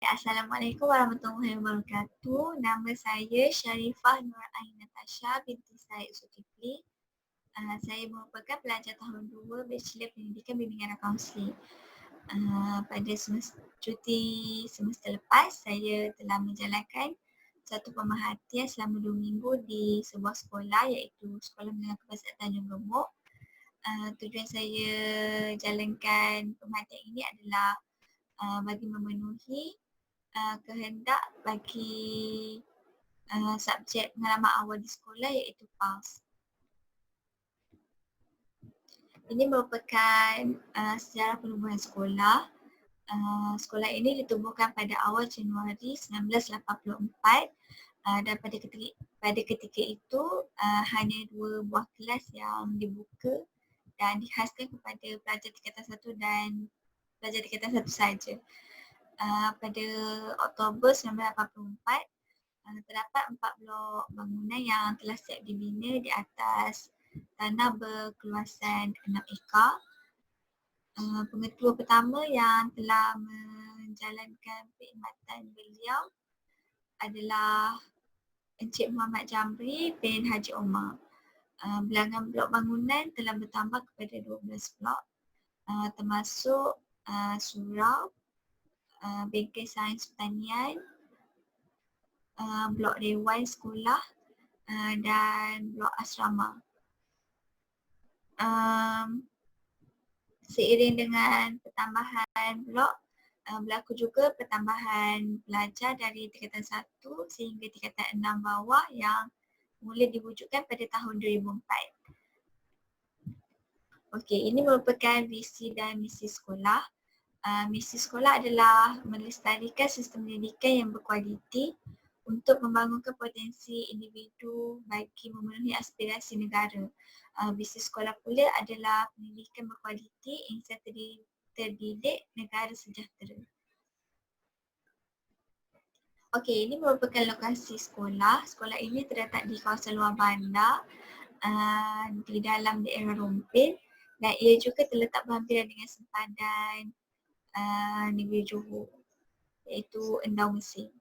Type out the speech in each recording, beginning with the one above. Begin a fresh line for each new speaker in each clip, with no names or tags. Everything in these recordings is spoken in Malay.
Assalamualaikum warahmatullahi wabarakatuh. Nama saya Sharifah Nur Ain Natasha binti Said Zulkifli. Saya merupakan pelajar tahun 2 Bachelor Pendidikan Bimbingan dan Kaunseling. Pada cuti semester lepas, saya telah menjalankan satu pemerhatian selama 2 minggu di sebuah sekolah iaitu Sekolah Menengah Kebangsaan Tanjung Gemuk. Tujuan saya jalankan pemerhatian ini adalah bagi memenuhi kehendak bagi subjek pengalaman awal di sekolah iaitu PAS. Ini merupakan sejarah penubuhan sekolah. Sekolah ini ditubuhkan pada awal Januari 1984 dan pada ketika itu hanya 2 buah kelas yang dibuka dan dikhaskan kepada pelajar tingkatan 1 dan pelajar tingkatan 1 sahaja. Pada Oktober 1984, terdapat 4 blok bangunan yang telah siap dibina di atas tanah berkeluasan 6 ekar. Pengetua pertama yang telah menjalankan perkhidmatan beliau adalah Encik Muhammad Jamri bin Haji Omar. Bilangan blok bangunan telah bertambah kepada 12 blok, termasuk surau, bengkel sains pertanian, blok dewan sekolah dan blok asrama. Seiring dengan pertambahan blok, berlaku juga pertambahan pelajar dari tingkatan 1 sehingga tingkatan 6 bawah yang mula diwujudkan pada tahun 2004. Okey, ini merupakan visi dan misi sekolah. Misi sekolah adalah melestarikan sistem pendidikan yang berkualiti untuk membangunkan potensi individu bagi memenuhi aspirasi negara. Visi sekolah pula adalah pendidikan berkualiti, insan terdidik, negara sejahtera. Okey, ini merupakan lokasi sekolah. Sekolah ini terletak di kawasan luar bandar di dalam daerah Rompin dan ia juga terletak berhampiran dengan sempadan negeri Johor iaitu Endau Mesin.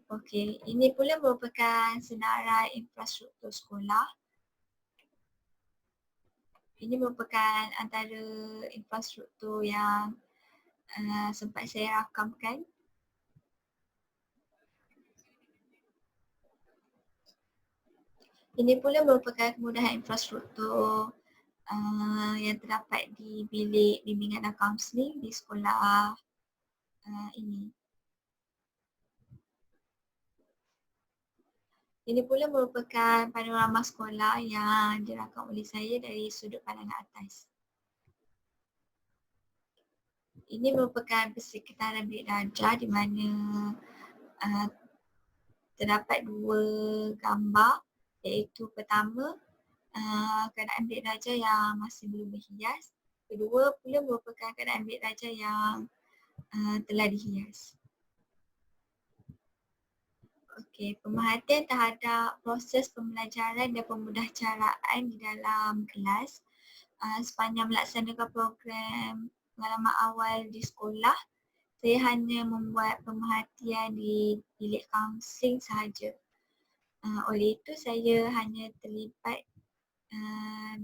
Okey, ini pula merupakan senarai infrastruktur sekolah. Ini merupakan antara infrastruktur yang sempat saya rakamkan. Ini pula merupakan kemudahan infrastruktur yang terdapat di bilik bimbingan dan kaunseling di sekolah ini. Ini pula merupakan panorama sekolah yang dirakam oleh saya dari sudut pandangan atas. Ini merupakan persekitaran bilik darjah di mana terdapat 2 gambar iaitu pertama keadaan bilik darjah yang masih belum berhias. Kedua pula merupakan keadaan bilik darjah yang telah dihias. Okey, pemerhatian terhadap proses pembelajaran dan pemudahcaraan di dalam kelas sepanjang melaksanakan program pengalaman awal di sekolah, saya hanya membuat pemerhatian di bilik kaunseling sahaja. Oleh itu saya hanya terlibat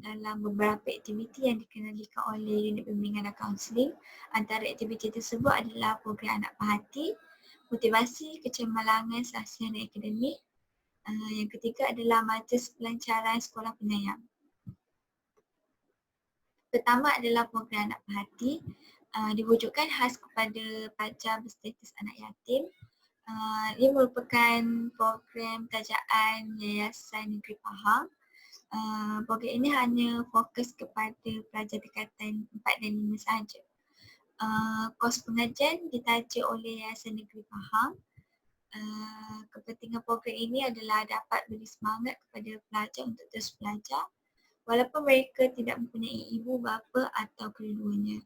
dalam beberapa aktiviti yang dikenalikan oleh unit bimbingan dan kaunseling. Antara aktiviti tersebut adalah program anak perhati, motivasi, kecemerlangan, sahsiah dan akademik. Yang ketiga adalah majlis pelancaran sekolah penyayang. Pertama adalah program anak perhati, diwujudkan khas kepada pelajar berstatus anak yatim. Ia merupakan program tajaan Yayasan Negeri Pahang. Program ini hanya fokus kepada pelajar tingkatan 4 dan 5 sahaja. Kos pengajian ditaja oleh Yayasan Negeri Pahang. Kepentingan program ini adalah dapat beri semangat kepada pelajar untuk terus belajar walaupun mereka tidak mempunyai ibu, bapa atau kedua-duanya.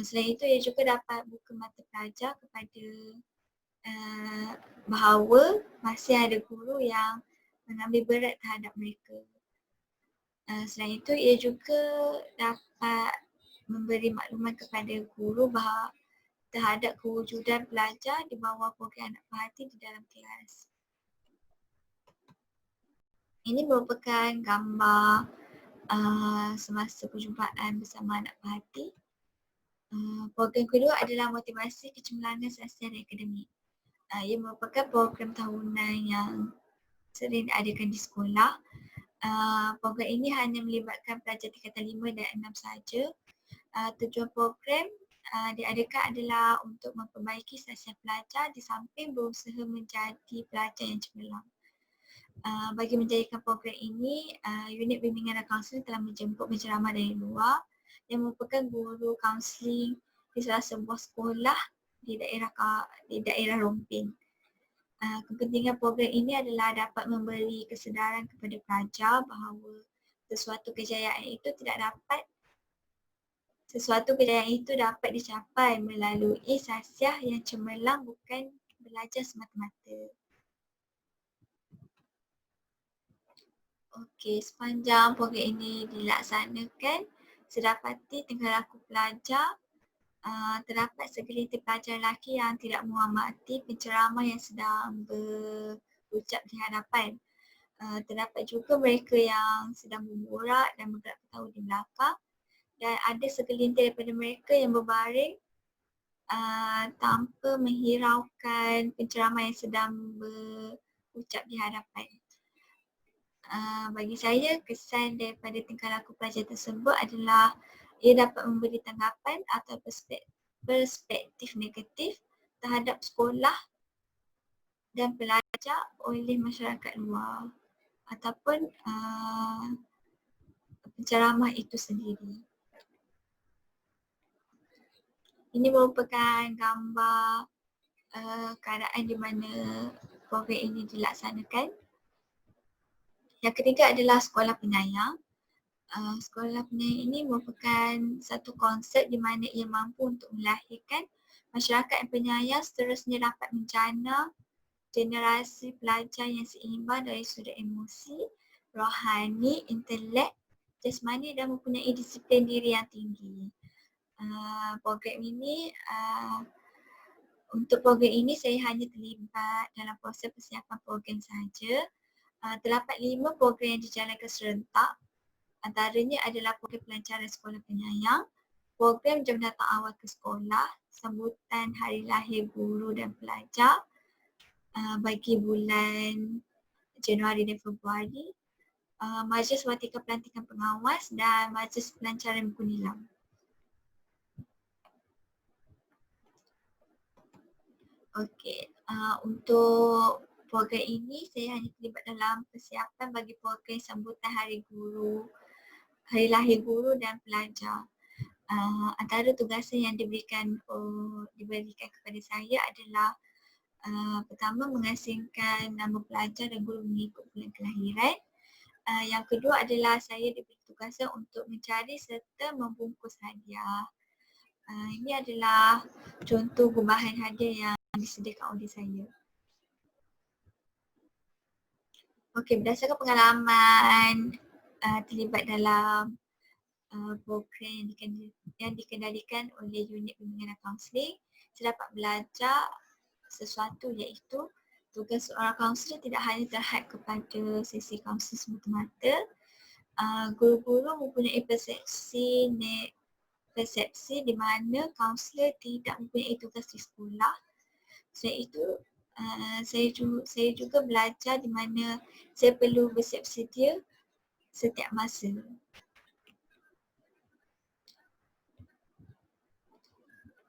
Selain itu, ia juga dapat buka mata pelajar kepada bahawa masih ada guru yang mengambil berat terhadap mereka. Selain itu, ia juga dapat memberi maklumat kepada guru bahawa terhadap kewujudan pelajar di bawah program anak perhati di dalam kelas. Ini merupakan gambar semasa perjumpaan bersama anak perhati. Program kedua adalah motivasi kecemerlangan sosial dan akademik. Ia merupakan program tahunan yang sering diadakan di sekolah. Program ini hanya melibatkan pelajar tingkatan 5 dan 6 sahaja. Tujuan program diadakan adalah untuk memperbaiki sosial pelajar di samping berusaha menjadi pelajar yang cemerlang. Bagi menjadikan program ini, unit bimbingan dan kaunseling telah menjemput penceramah dari luar yang merupakan guru kaunseling di salah sebuah sekolah di daerah Rompin. Kepentingan program ini adalah dapat memberi kesedaran kepada pelajar bahawa sesuatu kejayaan itu dapat dicapai melalui sasiah yang cemerlang, bukan belajar semata-mata. Okey, sepanjang program ini dilaksanakan, sedapati tingkah laku pelajar, terdapat segelintir pelajar lelaki yang tidak menghormati penceramah yang sedang berucap di hadapan. Terdapat juga mereka yang sedang berborak dan bergerak ketawa di belakang, dan ada segelintir daripada mereka yang berbaring tanpa menghiraukan penceramah yang sedang berucap di hadapan. Bagi saya, kesan daripada tingkah laku pelajar tersebut adalah ia dapat memberi tanggapan atau perspektif negatif terhadap sekolah dan pelajar oleh masyarakat luar ataupun penceramah itu sendiri. Ini merupakan gambar keadaan di mana program ini dilaksanakan. Yang ketiga adalah sekolah penyayang. Sekolah penyayang ini merupakan satu konsep di mana ia mampu untuk melahirkan masyarakat yang penyayang, seterusnya dapat menjana generasi pelajar yang seimbang dari sudut emosi, rohani, intelek, jasmani dan mempunyai disiplin diri yang tinggi. Untuk program ini saya hanya terlibat dalam proses persiapan program sahaja. Terdapat 5 program yang dijalankan serentak. Antaranya adalah program pelancaran sekolah penyayang, program jam datang awal ke sekolah, sambutan hari lahir guru dan pelajar bagi bulan Januari dan Februari, majlis watika pelantikan pengawas dan majlis pelancaran buku nilam. Okey, untuk program ini saya hanya terlibat dalam persiapan bagi program sambutan hari lahir guru dan pelajar. Antara tugasan yang diberikan kepada saya adalah pertama, mengasingkan nama pelajar dan guru mengikut bulan kelahiran. Yang kedua adalah saya diberi tugasan untuk mencari serta membungkus hadiah. Ini adalah contoh gubahan hadiah yang disediakan oleh saya. Okey, berdasarkan pengalaman terlibat dalam program yang dikendalikan oleh unit bimbingan dan kaunseling, saya dapat belajar sesuatu, iaitu tugas seorang kaunselor tidak hanya terhad kepada sesi kaunseling semata-mata. Guru-guru mempunyai persepsi di mana kaunselor tidak mempunyai tugas di sekolah. Selain itu, saya juga belajar di mana saya perlu bersiap sedia setiap masa.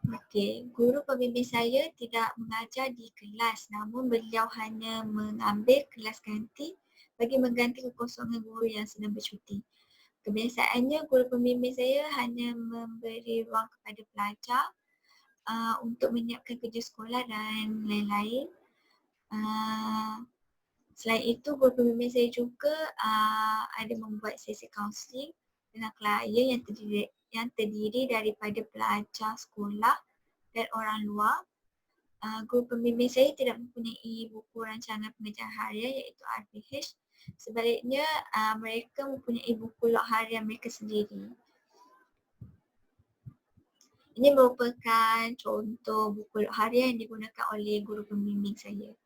Okey, guru pembimbing saya tidak mengajar di kelas, namun beliau hanya mengambil kelas ganti bagi mengganti kekosongan guru yang sedang bercuti. Kebiasaannya, guru pembimbing saya hanya memberi ruang kepada pelajar untuk menyiapkan kerja sekolah dan lain-lain. Selain itu, guru pembimbing saya juga ada membuat sesi kaunseling dengan klien yang terdiri daripada pelajar sekolah dan orang luar. Guru pembimbing saya tidak mempunyai buku rancangan pengajaran harian iaitu RPH. Sebaliknya, mereka mempunyai buku log harian mereka sendiri. Ini merupakan contoh buku harian yang digunakan oleh guru pembimbing saya.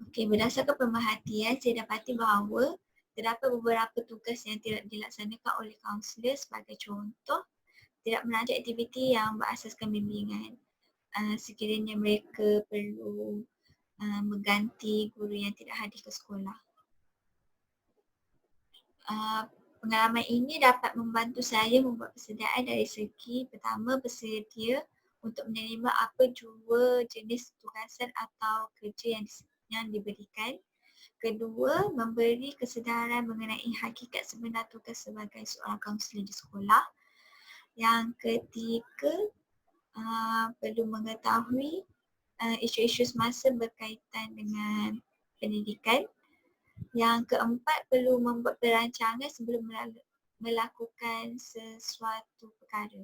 Okey, berdasarkan pemerhatian, saya dapati bahawa terdapat beberapa tugas yang tidak dilaksanakan oleh kaunselor. Sebagai contoh, tidak merancang aktiviti yang berasaskan bimbingan. Sekiranya mereka perlu mengganti guru yang tidak hadir ke sekolah. Pengalaman ini dapat membantu saya membuat persediaan dari segi pertama, bersedia untuk menerima apa jua jenis tugasan atau kerja yang diberikan. Kedua, memberi kesedaran mengenai hakikat sebenar tugas sebagai seorang kaunselor di sekolah. Yang ketiga, perlu mengetahui isu-isu semasa berkaitan dengan pendidikan. Yang keempat, perlu membuat perancangan sebelum melakukan sesuatu perkara.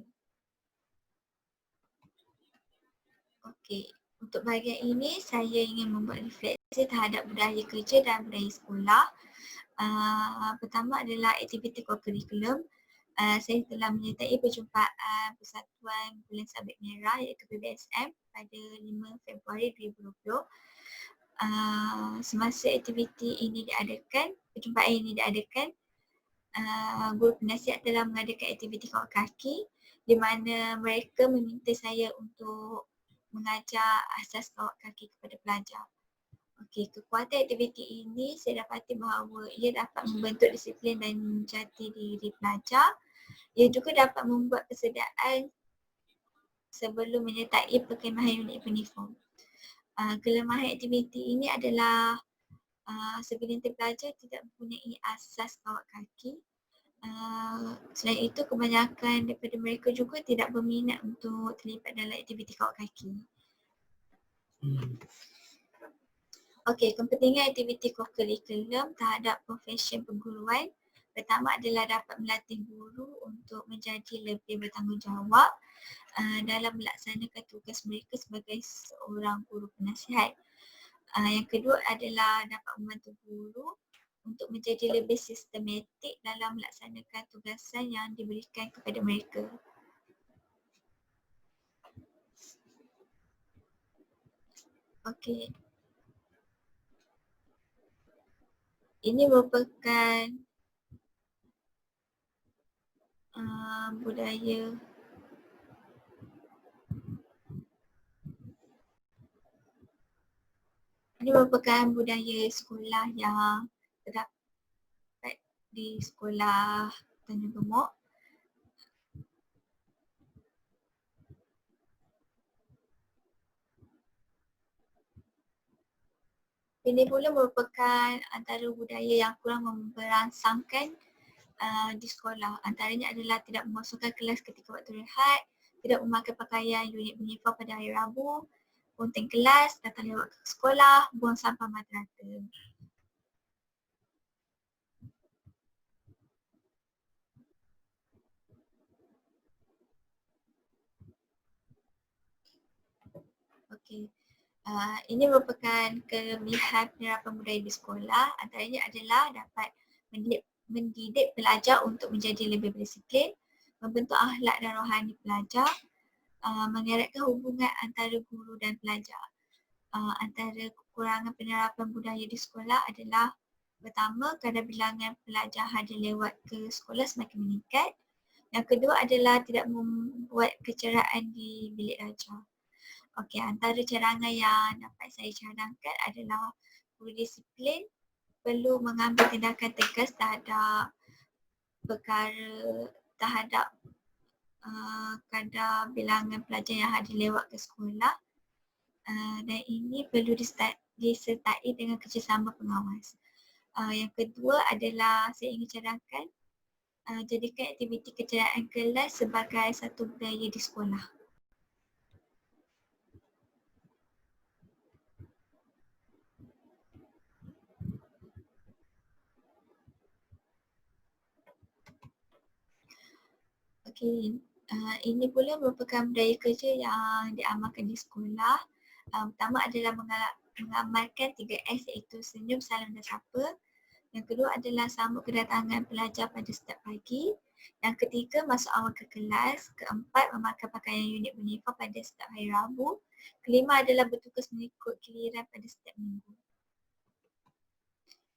Okey, untuk bahagian ini saya ingin membuat refleksi terhadap budaya kerja dan budaya sekolah. Pertama adalah aktiviti co-curriculum. Saya telah menyertai perjumpaan Persatuan Bulan Sabit Merah iaitu PBSM pada 5 Februari 2020. Semasa aktiviti ini diadakan, perjumpaan ini diadakan, guru penasihat telah mengadakan aktiviti kawat kaki di mana mereka meminta saya untuk mengajar asas kawat kaki kepada pelajar. Okey, kekuatan aktiviti ini saya dapati bahawa ia dapat membentuk disiplin dan jati diri pelajar. Ia juga dapat membuat persediaan sebelum menyertai perkhidmatan unit uniform. Kelemahan aktiviti ini adalah segelintir pelajar tidak mempunyai asas kawat kaki. Selain itu, kebanyakan daripada mereka juga tidak berminat untuk terlibat dalam aktiviti kawat kaki. Okey, kepentingan aktiviti co-curriculum terhadap profesi perguruan. Pertama adalah dapat melatih guru untuk menjadi lebih bertanggungjawab dalam melaksanakan tugas mereka sebagai seorang guru penasihat. Yang kedua adalah dapat membantu guru untuk menjadi lebih sistematik dalam melaksanakan tugasan yang diberikan kepada mereka. Okey. Ini merupakan budaya sekolah yang terdapat di sekolah Tanjung Gemuk. Ini pula merupakan antara budaya yang kurang memberangsangkan di sekolah. Antaranya adalah tidak memasukkan kelas ketika waktu rehat, tidak memakai pakaian unit uniform pada hari Rabu, bunting kelas, datang lewat ke sekolah, buang sampah merata. Okey. Ini merupakan kelebihan penerapan budaya di sekolah. Antaranya adalah dapat mendidik pelajar untuk menjadi lebih berdisiplin, membentuk akhlak dan rohani pelajar, mengeratkan hubungan antara guru dan pelajar. Antara kekurangan penerapan budaya di sekolah adalah pertama, kadar bilangan pelajar hadir lewat ke sekolah semakin meningkat. Yang kedua adalah tidak membuat kecerahan di bilik ajar. Okey, antara cadangan yang dapat saya cadangkan adalah guru disiplin perlu mengambil tindakan tegas terhadap kadar bilangan pelajar yang hadir lewat ke sekolah. Dan ini perlu disertai dengan kerjasama pengawas. Yang kedua adalah saya ingin cadangkan jadikan aktiviti keceriaan kelas sebagai satu budaya di sekolah. Okey, ini pula merupakan budaya kerja yang diamalkan di sekolah. Pertama adalah mengamalkan 3S iaitu senyum, salam dan sapa. Yang kedua adalah sambut kedatangan pelajar pada setiap pagi. Yang ketiga, masuk awal ke kelas. Keempat, memakai pakaian unit uniform pada setiap hari Rabu. Kelima adalah bertugas mengikut giliran pada setiap minggu.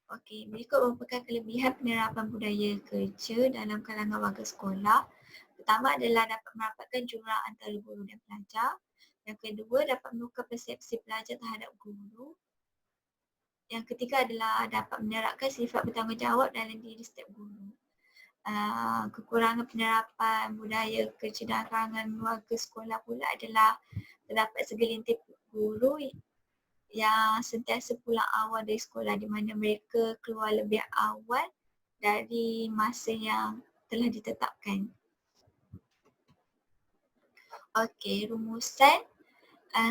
Okey, berikut merupakan kelebihan penerapan budaya kerja dalam kalangan warga sekolah. Pertama adalah dapat merapatkan jurang antara guru dan pelajar. Yang kedua, dapat menukar persepsi pelajar terhadap guru. Yang ketiga adalah dapat menerapkan sifat bertanggungjawab dalam diri setiap guru. Kekurangan penerapan budaya kerja dalam kalangan warga sekolah pula adalah terdapat segelintir guru yang sentiasa pulang awal dari sekolah di mana mereka keluar lebih awal dari masa yang telah ditetapkan. Okey, rumusan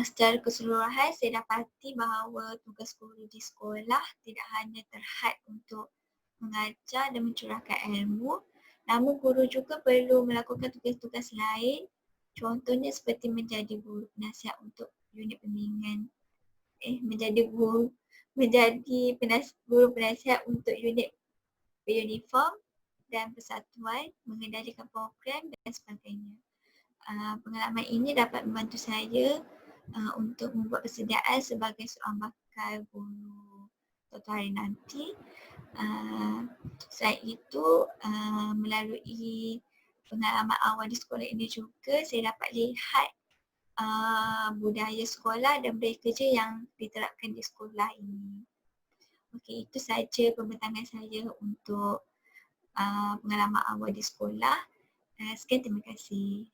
secara keseluruhan saya dapati bahawa tugas guru di sekolah tidak hanya terhad untuk mengajar dan mencurahkan ilmu, namun guru juga perlu melakukan tugas-tugas lain, contohnya seperti menjadi guru penasihat untuk unit bimbingan guru penasihat untuk unit uniform dan persatuan, mengendalikan program dan sebagainya. Pengalaman ini dapat membantu saya untuk membuat persediaan sebagai seorang bakal guru suatu hari nanti. Selain itu, melalui pengalaman awal di sekolah ini juga saya dapat lihat budaya sekolah dan budaya kerja yang diterapkan di sekolah ini. Okey, itu saja pembentangan saya untuk pengalaman awal di sekolah. Sekian, terima kasih.